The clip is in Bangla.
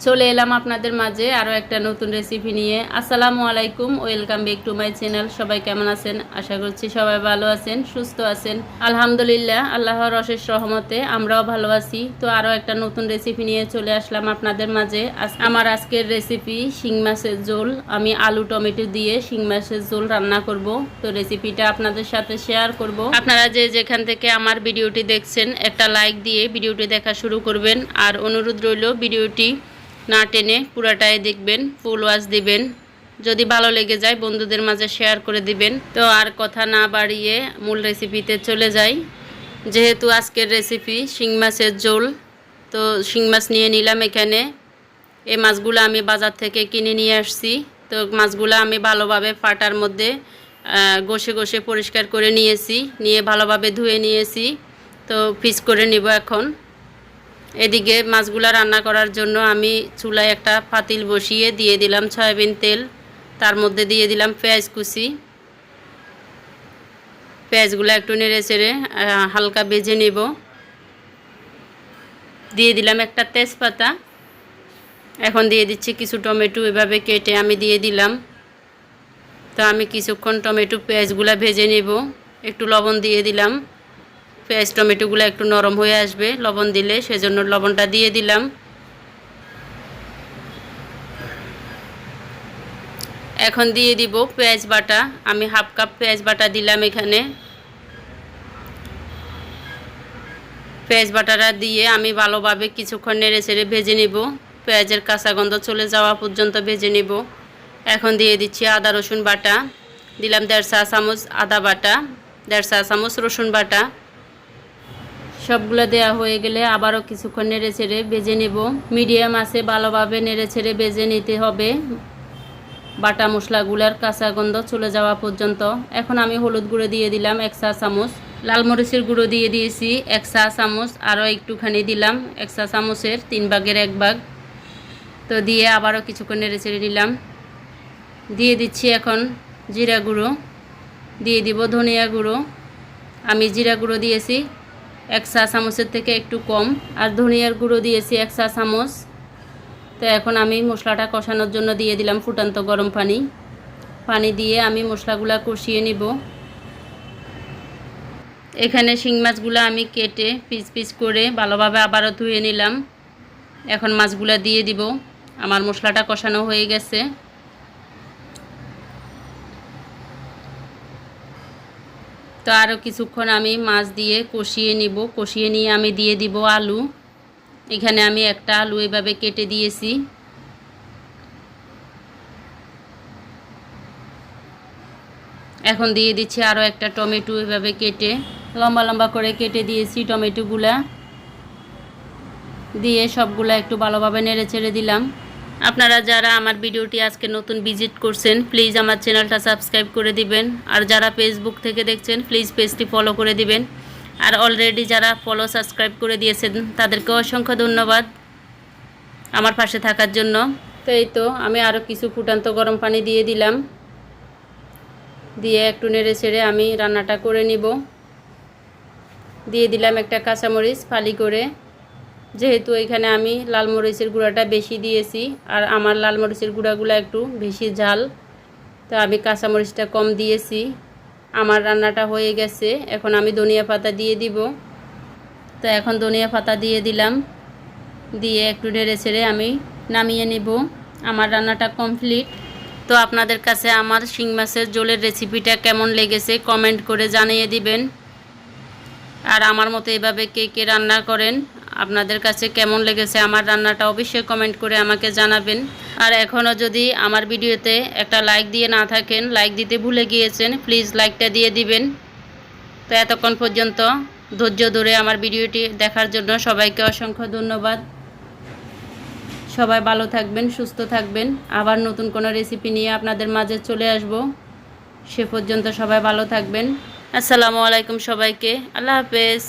চলে এলাম আপনাদের মাঝে আরও একটা নতুন রেসিপি নিয়ে। আসসালামু আলাইকুম, welcome back to my channel. সবাই কেমন আছেন? আশা করছি সবাই ভালো আছেন, সুস্থ আছেন। আলহামদুলিল্লাহ, আল্লাহর অশেষ রহমতে আমরাও ভালো আছি। তো আরও একটা নতুন রেসিপি নিয়ে চলে আসলাম আপনাদের মাঝে। আমার আজকের রেসিপি শিং মাছের ঝোল। আমি আলু টমেটো দিয়ে শিং মাছের ঝোল রান্না করব। তো রেসিপিটা আপনাদের সাথে শেয়ার করব। আপনারা যে যেখান থেকে আমার ভিডিওটি দেখছেন একটা লাইক দিয়ে ভিডিওটি দেখা শুরু করবেন। আর অনুরোধ রইল ভিডিওটি না টেনে পুরাটাই দেখবেন, ফুল ওয়াচ দিবেন। যদি ভালো লেগে যায় বন্ধুদের মাঝে শেয়ার করে দিবেন। তো আর কথা না বাড়িয়ে মূল রেসিপিতে চলে যাই। যেহেতু আজকের রেসিপি শিং মাছের ঝোল, তো শিং মাছ নিয়ে নিলাম এখানে। এই মাছগুলো আমি বাজার থেকে কিনে নিয়ে আসছি। তো মাছগুলো আমি ভালোভাবে পাটার মধ্যে ঘষে ঘষে পরিষ্কার করে নিয়েছি, নিয়ে ভালোভাবে ধুয়ে নিয়েছি। তো পিস করে নিব এখন। এদিকে মাছগুলা রান্না করার জন্য আমি চুলায় একটা পাতিল বসিয়ে দিয়ে দিলাম সয়াবিন তেল। তার মধ্যে দিয়ে দিলাম পেঁয়াজ কুচি। পেঁয়াজগুলো একটু নেড়ে চেড়ে হালকা ভেজে নেব। দিয়ে দিলাম একটা তেজপাতা। এখন দিয়ে দিচ্ছি কিছু টমেটো, এভাবে কেটে আমি দিয়ে দিলাম। তো আমি কিছুক্ষণ টমেটো পেঁয়াজগুলা ভেজে নেব। একটু লবণ দিয়ে দিলাম। পেঁয়াজ টমেটোগুলো একটু নরম হয়ে আসবে লবণ দিলে, সেজন্য লবণটা দিয়ে দিলাম। এখন দিয়ে দিব পেঁয়াজ বাটা। আমি হাফ কাপ পেঁয়াজ বাটা দিলাম এখানে। পেঁয়াজ বাটাটা দিয়ে আমি ভালোভাবে কিছুক্ষণ নেড়ে চেড়ে ভেজে নেব। পেঁয়াজের কাঁচা গন্ধ চলে যাওয়া পর্যন্ত ভেজে নেব। এখন দিয়ে দিচ্ছি আদা রসুন বাটা। দিলাম 1.5 চা চামচ আদা বাটা, 1.5 চা চামচ রসুন বাটা। সবগুলো দেওয়া হয়ে গেলে আবারও কিছুক্ষণ নেড়ে চেড়ে ভেজে নেব। মিডিয়াম আছে ভালোভাবে নেড়ে চেড়ে ভেজে নিতে হবে বাটা মশলাগুলোর কাঁচা গন্ধ চলে যাওয়া পর্যন্ত। এখন আমি হলুদ গুঁড়ো দিয়ে দিলাম 1 চা চামচ, লাল মরিচের গুঁড়ো দিয়ে দিয়েছি 1 চা চামচ, আরও একটুখানি দিলাম 1 চা চামচের 3 ভাগের 1 ভাগ। তো দিয়ে আবারও কিছুক্ষণ নেড়ে চেড়ে নিলাম। দিয়ে দিচ্ছি এখন জিরা গুঁড়ো, দিয়ে দিব ধনিয়া গুঁড়ো। আমি জিরা গুঁড়ো দিয়েছি 1 চা চামচের থেকে একটু কম, আর ধনিয়ার গুঁড়ো দিয়েছি 1 চা চামচ। তো এখন আমি মশলাটা কষানোর জন্য দিয়ে দিলাম ফুটান্ত গরম পানি। পানি দিয়ে আমি মশলাগুলা কষিয়ে নিব। এখানে শিং মাছগুলো আমি কেটে পিস পিস করে ভালোভাবে আবারও ধুয়ে নিলাম। এখন মাছগুলা দিয়ে দিব। আমার মশলাটা কষানো হয়ে গেছে। তো আরও কিছুক্ষণ আমি মাছ দিয়ে কষিয়ে নিব। কষিয়ে নিয়ে আমি দিয়ে দিব আলু। এখানে আমি একটা আলু এভাবে কেটে দিয়েছি। এখন দিয়ে দিচ্ছি আরও একটা টমেটো এভাবে কেটে লম্বা লম্বা করে কেটে দিয়েছি। টমেটোগুলা দিয়ে সবগুলা একটু ভালোভাবে নেড়ে ছেড়ে দিলাম। আপনারা যারা আমার ভিডিওটি আজকে নতুন ভিজিট করছেন প্লিজ আমার চ্যানেলটা সাবস্ক্রাইব করে দিবেন। আর যারা ফেসবুক থেকে দেখছেন প্লিজ পেজটি ফলো করে দিবেন। আর অলরেডি যারা ফলো সাবস্ক্রাইব করে দিয়েছেন তাদেরকে অসংখ্য ধন্যবাদ আমার পাশে থাকার জন্য। তো এই তো আমি আরও কিছু ফুটান্ত গরম পানি দিয়ে দিলাম। দিয়ে একটু নেড়ে ছেড়ে আমি রান্নাটা করে নিব। দিয়ে দিলাম একটা কাঁচামরিচ ফালি করে। যেহেতু এখানে আমি লাল মরিচের গুঁড়াটা বেশি দিয়েছি, আর আমার লাল মরিচের গুঁড়াগুলো একটু বেশি ঝাল, তো আমি কাঁচামরিচটা কম দিয়েছি। আমার রান্নাটা হয়ে গেছে। এখন আমি ধনিয়া পাতা দিয়ে দিব। তো এখন ধনিয়া পাতা দিয়ে দিলাম। দিয়ে একটু নেড়ে ছেড়ে আমি নামিয়ে নেব। আমার রান্নাটা কমপ্লিট। তো আপনাদের কাছে আমার শিং মাছের ঝোলের রেসিপিটা কেমন লেগেছে কমেন্ট করে জানিয়ে দিবেন। আর আমার মতো এভাবে কে কে রান্না করেন, আপনাদের কাছে কেমন লেগেছে আমার রান্নাটা অবশ্যই কমেন্ট করে আমাকে জানাবেন। আর এখনও যদি আমার ভিডিওতে একটা লাইক দিয়ে না থাকেন, লাইক দিতে ভুলে গিয়েছেন, প্লিজ লাইকটা দিয়ে দিবেন। তো এতক্ষণ পর্যন্ত ধৈর্য ধরে আমার ভিডিওটি দেখার জন্য সবাইকে অসংখ্য ধন্যবাদ। সবাই ভালো থাকবেন, সুস্থ থাকবেন। আবার নতুন কোনো রেসিপি নিয়ে আপনাদের মাঝে চলে আসব। সে পর্যন্ত সবাই ভালো থাকবেন। আসসালামু আলাইকুম সবাইকে। আল্লাহ হাফেজ।